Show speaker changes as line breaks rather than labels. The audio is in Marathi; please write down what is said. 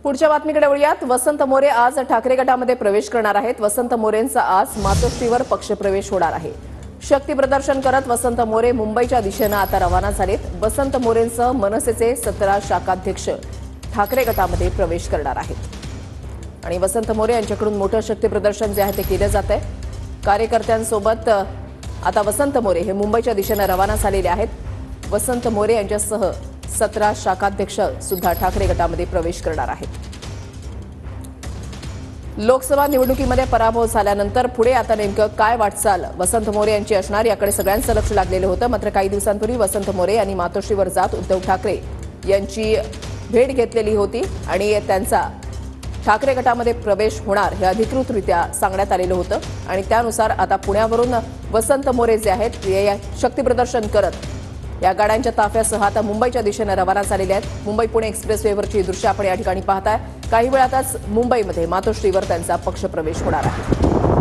पुढच्या बातमीकडे वळूयात। वसंत मोरे आज ठाकरे गटामध्ये प्रवेश करणार आहेत। वसंत मोरेंचा आज मातोश्रीवर पक्षप्रवेश होणार आहे। शक्ती प्रदर्शन करत वसंत मोरे मुंबईच्या दिशेने आता रवाना झालेत। वसंत मोरेंसह मनसेचे 17 शाखाध्यक्ष ठाकरे गटामध्ये प्रवेश करणार आहेत आणि वसंत मोरे यांच्याकडून मोठं शक्ती प्रदर्शन जे आहे ते केले जात आहे। कार्यकर्त्यांसोबत आता वसंत मोरे हे मुंबईच्या दिशेने रवाना झालेले आहेत। वसंत मोरे यांच्यासह 17 शाखाध्यक्ष सुद्धा ठाकरे गटामध्ये प्रवेश करणार आहेत। लोकसभा निवडणुकीमध्ये पराभव झाल्यानंतर पुढे आता नेमकं काय वाटचाल वसंत मोरे यांची असणार याकडे सगळ्यांचं लक्ष लागलेलं होतं। मात्र काही दिवसांपूर्वी वसंत मोरे यांनी मातोश्रीवर जात उद्धव ठाकरे यांची भेट घेतलेली होती आणि त्यांचा ठाकरे गटामध्ये प्रवेश होणार हे अधिकृतरित्या सांगण्यात आलेलं होतं आणि त्यानुसार आता पुण्यावरून वसंत मोरे जे आहेत ते शक्ती प्रदर्शन करत या गाड्यांच्या ताफ्यासह आता मुंबईच्या दिशेने रवाना झालेले आहेत। मुंबई पुणे एक्सप्रेसवेवरची दृश्य आपण या ठिकाणी पाहताय। काही वेळातच मुंबईमध्ये मातोश्रीवर त्यांचा पक्षप्रवेश होणार आहे।